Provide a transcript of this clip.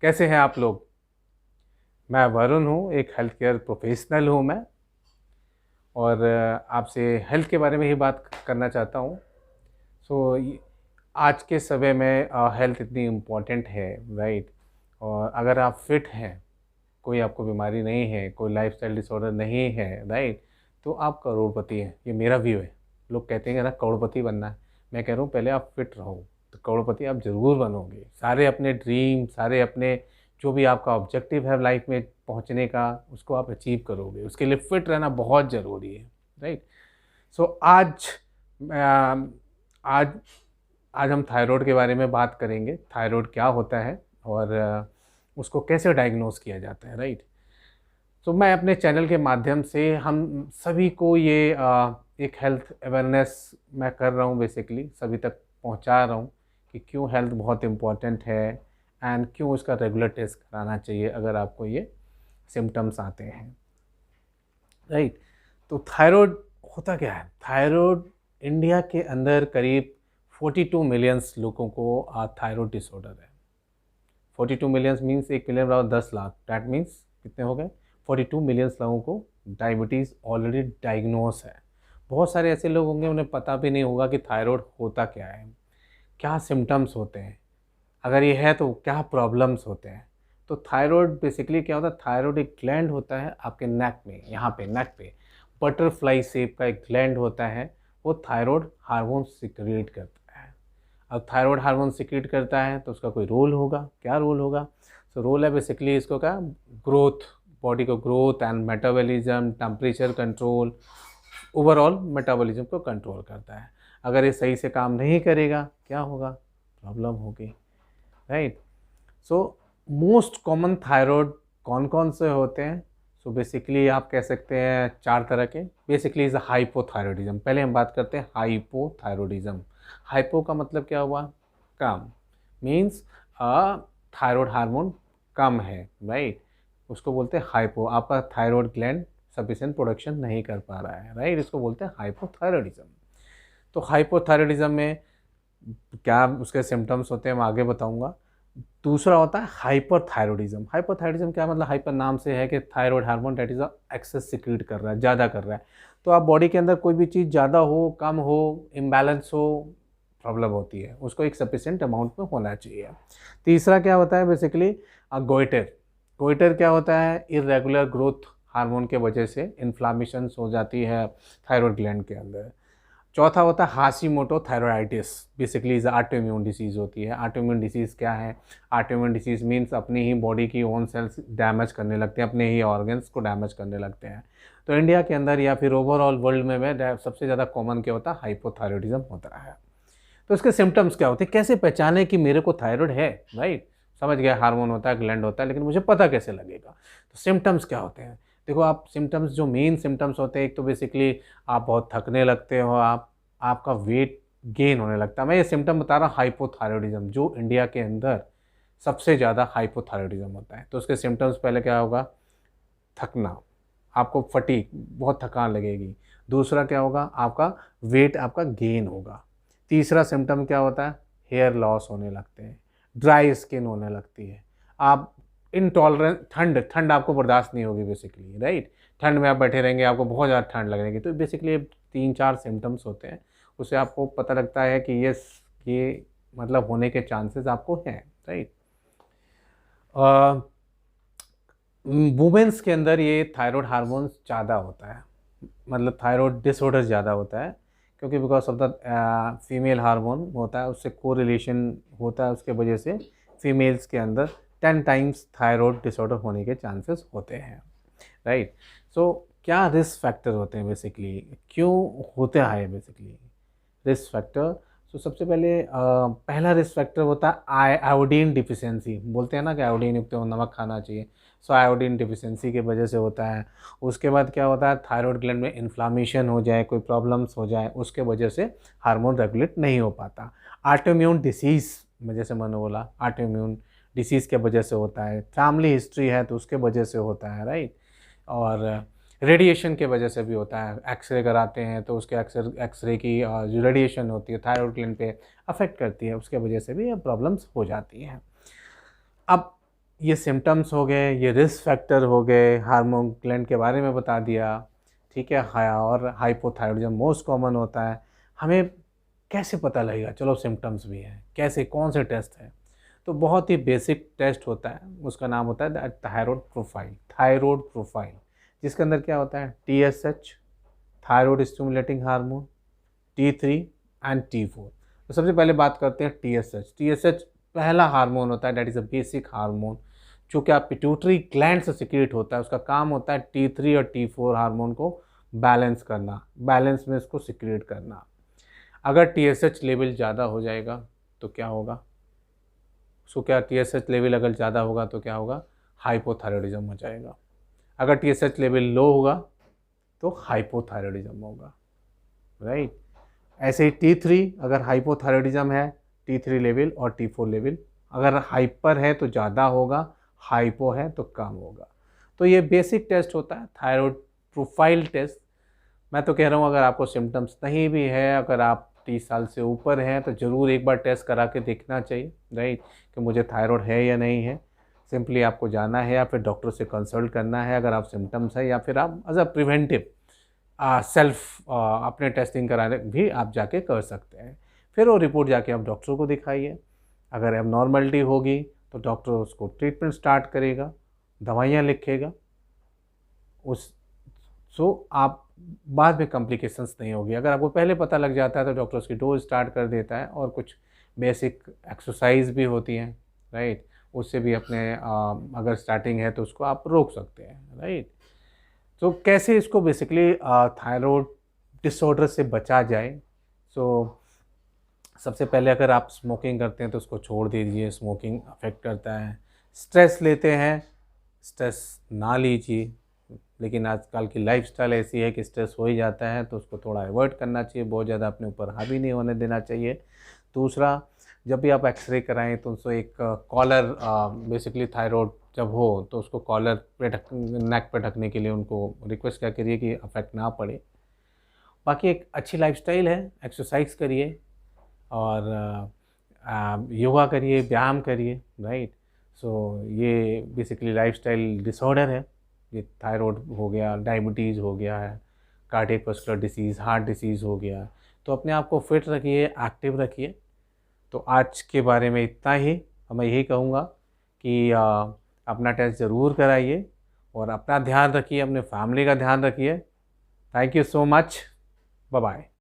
कैसे हैं आप लोग। मैं वरुण हूँ, एक हेल्थ केयर प्रोफेशनल हूँ मैं। और आपसे हेल्थ के बारे में ही बात करना चाहता हूँ। सो आज के समय में हेल्थ इतनी इम्पोर्टेंट है, राइट। और अगर आप फिट हैं, कोई आपको बीमारी नहीं है, कोई लाइफस्टाइल डिसऑर्डर नहीं है, राइट, तो आप करोड़पति हैं। ये मेरा व्यू है। लोग कहते हैं ना करोड़पति बनना है, मैं कह रहा हूँ पहले आप फिट रहो तो करोड़पति आप ज़रूर बनोगे। सारे अपने ड्रीम, सारे अपने जो भी आपका ऑब्जेक्टिव है लाइफ में पहुँचने का, उसको आप अचीव करोगे। उसके लिए फिट रहना बहुत ज़रूरी है, राइट। सो आज आज हम थायराइड के बारे में बात करेंगे। थायराइड क्या होता है और उसको कैसे डायग्नोस किया जाता है, राइट। तो मैं अपने चैनल के माध्यम से हम सभी को ये एक हेल्थ अवेयरनेस मैं कर रहा हूँ, बेसिकली सभी तक पहुँचा रहा हूँ कि क्यों हेल्थ बहुत इम्पॉर्टेंट है एंड क्यों उसका रेगुलर टेस्ट कराना चाहिए अगर आपको ये सिम्टम्स आते हैं, राइट। तो थायराइड होता क्या है? थायराइड इंडिया के अंदर करीब 42 मिलियंस लोगों को थायराइड डिसऑर्डर है। 42 मिलियंस मीन्स 1 मिलियन बराबर 10 लाख। डैट मीन्स कितने हो गए? 42 मिलियंस लोगों को डायबिटीज़ ऑलरेडी डायग्नोस है। बहुत सारे ऐसे लोग होंगे उन्हें पता भी नहीं होगा कि थायराइड होता क्या है, क्या सिम्टम्स होते हैं, अगर ये है तो क्या प्रॉब्लम्स होते हैं। तो थायराइड बेसिकली क्या होता है? थायराइड एक ग्लैंड होता है आपके नेक में, यहाँ पे नेक पे बटरफ्लाई शेप का एक ग्लैंड होता है। वो थायराइड हार्मोन सिक्रिएट करता है। अब थायराइड हार्मोन सिक्रिएट करता है तो उसका कोई रोल होगा। क्या रोल होगा? तो रोल है बेसिकली इसको क्या, ग्रोथ, बॉडी को growth and metabolism, temperature control, overall metabolism को कंट्रोल करता है। अगर ये सही से काम नहीं करेगा क्या होगा? प्रॉब्लम होगी, right. So most common thyroid कौन कौन से होते हैं? सो बेसिकली आप कह सकते हैं 4 तरह के। Basically is hypothyroidism. पहले हम बात करते हैं हाइपोथायरॉयडिज्म। हाइपो का मतलब क्या हुआ? कम, मीन्स थायराइड हार्मोन कम है, राइट। उसको बोलते हैं हाइपो। आपका थायराइड ग्लैंड सफिशिएंट प्रोडक्शन नहीं कर पा रहा है, राइट। इसको बोलते हैं हाइपोथायरॉयडिज्म। तो हाइपोथायरॉयडिज्म में क्या उसके सिम्टम्स होते हैं मैं आगे बताऊंगा। दूसरा होता है हाइपरथायरॉयडिज्म। हाइपरथायरॉयडिज्म क्या मतलब? हाइपर नाम से है कि thyroid hormone that is excess secrete कर रहा है, ज़्यादा कर रहा है। तो आप बॉडी के अंदर कोई भी चीज़ ज़्यादा हो, कम हो, इम्बैलेंस हो, प्रॉब्लम होती है। उसको एक सफिशिएंट अमाउंट में होना चाहिए। तीसरा क्या होता है? Basically goitre. गोइटर क्या होता है? इरेगुलर ग्रोथ हार्मोन के वजह से इन्फ्लामेशंस हो जाती है थायराइड ग्लैंड के अंदर। चौथा होता है हाशीमोटो थायराइडिस। बेसिकली इज ऑटोइम्यून डिसीज़ होती है। ऑटोइम्यून डिसीज़ क्या है? ऑटोइम्यून डिसीज़ मीन्स अपनी ही बॉडी की ओन सेल्स डैमेज करने लगते हैं, अपने ही ऑर्गन्स को डैमेज करने लगते हैं। तो इंडिया के अंदर या फिर ओवरऑल वर्ल्ड में सबसे ज़्यादा कॉमन क्या होता है? हाइपोथायरॉयडिज्म होता है। तो इसके सिम्टम्स क्या होते हैं? कैसे पहचाने कि मेरे को थायराइड है, राइट। समझ गया, हार्मोन होता है, ग्लैंड होता है, लेकिन मुझे पता कैसे लगेगा? तो सिम्टम्स क्या होते हैं? देखो आप, सिम्टम्स जो मेन सिम्टम्स होते हैं, एक तो बेसिकली आप बहुत थकने लगते हो, आपका वेट गेन होने लगता है। मैं ये सिम्टम बता रहा हूँ हाइपोथायरॉयडिज्म, जो इंडिया के अंदर सबसे ज़्यादा हाइपोथायरॉयडिज्म होता है। तो उसके सिम्टम्स पहले क्या होगा? थकना, आपको फटीग, बहुत थकान लगेगी। दूसरा क्या होगा? आपका वेट आपका गेन होगा। तीसरा सिम्टम क्या होता है? हेयर लॉस होने लगते हैं, ड्राई स्किन होने लगती है, आप इनटॉलरेंस, ठंड ठंड आपको बर्दाश्त नहीं होगी बेसिकली, राइट। ठंड में आप बैठे रहेंगे, आपको बहुत ज़्यादा ठंड लगेगी। तो बेसिकली 3-4 सिम्टम्स होते हैं, उससे आपको पता लगता है कि ये मतलब होने के चांसेस आपको हैं, राइट। वुमेंस के अंदर ये थायराइड हार्मोन ज़्यादा होता है, मतलब थायराइड डिसऑर्डर ज़्यादा होता है, क्योंकि because of the female hormone होता है, उससे कोरिलेशन होता है। उसके वजह से फीमेल्स के अंदर 10 टाइम्स थायराइड डिसऑर्डर होने के चांसेस होते हैं, राइट। सो क्या रिस्क फैक्टर होते हैं बेसिकली, क्यों होते हैं बेसिकली रिस्क फैक्टर? तो सबसे पहले पहला रिस्क फैक्टर होता है आयोडीन डिफिशियंसी। बोलते हैं ना कि आयोडीन युक्त नमक खाना चाहिए। सो आयोडीन डिफिशियंसी की वजह से होता है। उसके बाद क्या होता है? थायराइड ग्लैंड में इन्फ्लामेशन हो जाए, कोई प्रॉब्लम्स हो जाए, उसके वजह से हार्मोन रेगुलेट नहीं हो पाता। ऑटोइम्यून डिसीज़ में, जैसे मैंने बोला, ऑटोइम्यून डिसीज़ के वजह से होता है। फैमिली हिस्ट्री है तो उसके वजह से होता है, राइट। और रेडिएशन के वजह से भी होता है। एक्सरे कराते हैं तो उसके एक्सरे की जो रेडिएशन होती है थायराइड ग्लैंड पे अफेक्ट करती है, उसके वजह से भी ये प्रॉब्लम्स हो जाती हैं। अब ये सिम्टम्स हो गए, ये रिस्क फैक्टर हो गए, हार्मोन ग्लैंड के बारे में बता दिया, ठीक है। और हाइपोथायरॉयडिज्म मोस्ट कॉमन होता है। हमें कैसे पता लगेगा, चलो सिम्टम्स भी हैं, कैसे, कौन से टेस्ट हैं? तो बहुत ही बेसिक टेस्ट होता है, उसका नाम होता है थायराइड प्रोफाइल, जिसके अंदर क्या होता है, TSH, thyroid stimulating hormone, T3 and T4। तो सबसे पहले बात करते हैं TSH। TSH पहला हार्मोन होता है, that is a basic hormone, जो कि आप पिट्यूटरी ग्लैंड से सिक्रीट होता है। उसका काम होता है T3 और T4 हार्मोन को बैलेंस करना, बैलेंस में इसको सिक्रीट करना। अगर TSH लेवल ज़्यादा हो जाएगा तो क्या होगा, उसको क्या, TSH लेवल अगर ज़्यादा होगा तो क्या होगा, हाइपोथायरॉयडिज्म हो जाएगा। अगर TSH लेवल लो होगा तो हाइपोथायरॉयडिज्म होगा, राइट। ऐसे ही T3 अगर हाइपोथायरॉयडिज्म है, T3 लेवल और T4 लेवल अगर हाइपर है तो ज़्यादा होगा, हाइपो है तो कम होगा। तो ये बेसिक टेस्ट होता है, थायराइड प्रोफाइल टेस्ट। मैं तो कह रहा हूँ अगर आपको सिम्टम्स नहीं भी है, अगर आप 30 साल से ऊपर हैं तो ज़रूर एक बार टेस्ट करा के देखना चाहिए, राइट, कि मुझे थायराइड है या नहीं है। सिंपली आपको जाना है या फिर डॉक्टर से कंसल्ट करना है अगर आप सिम्टम्स है, या फिर आप एज अ प्रिवेंटिव सेल्फ अपने टेस्टिंग कराने भी आप जाके कर सकते हैं। फिर वो रिपोर्ट जाके आप डॉक्टर को दिखाइए। अगर एबनॉर्मलिटी होगी तो डॉक्टर उसको ट्रीटमेंट स्टार्ट करेगा, दवाइयाँ लिखेगा, उस आप बाद में कॉम्प्लिकेशंस नहीं होगी। अगर आपको पहले पता लग जाता है तो डॉक्टर उसकी डोज स्टार्ट कर देता है, और कुछ बेसिक एक्सरसाइज भी होती हैं, राइट, उससे भी अपने अगर स्टार्टिंग है तो उसको आप रोक सकते हैं, राइट। तो कैसे इसको बेसिकली थायराइड डिसऑर्डर से बचा जाए। सो सबसे पहले अगर आप स्मोकिंग करते हैं तो उसको छोड़ दीजिए, स्मोकिंग अफेक्ट करता है। स्ट्रेस लेते हैं, स्ट्रेस ना लीजिए, लेकिन आजकल की लाइफस्टाइल ऐसी है कि स्ट्रेस हो ही जाता है तो उसको थोड़ा अवॉइड करना चाहिए, बहुत ज़्यादा अपने ऊपर हावी नहीं होने देना चाहिए। दूसरा, जब भी आप एक्सरे कराएं तो उसको एक कॉलर, बेसिकली थायराइड जब हो तो उसको कॉलर पे नेक पे ढकने के लिए उनको रिक्वेस्ट क्या करिए कि अफेक्ट ना पड़े। बाकी एक अच्छी लाइफस्टाइल है, एक्सरसाइज करिए और योगा करिए, व्यायाम करिए, राइट। सो ये बेसिकली लाइफस्टाइल डिसऑर्डर है, ये थायराइड हो गया, डायबिटीज़ हो गया है, कार्डियोवैस्कुलर डिसीज़, हार्ट डिसीज़ हो गया। तो अपने आप को फिट रखिए, एक्टिव रखिए। तो आज के बारे में इतना ही। मैं यही कहूँगा कि अपना टेस्ट ज़रूर कराइए और अपना ध्यान रखिए, अपने फैमिली का ध्यान रखिए। Thank you so much, bye bye.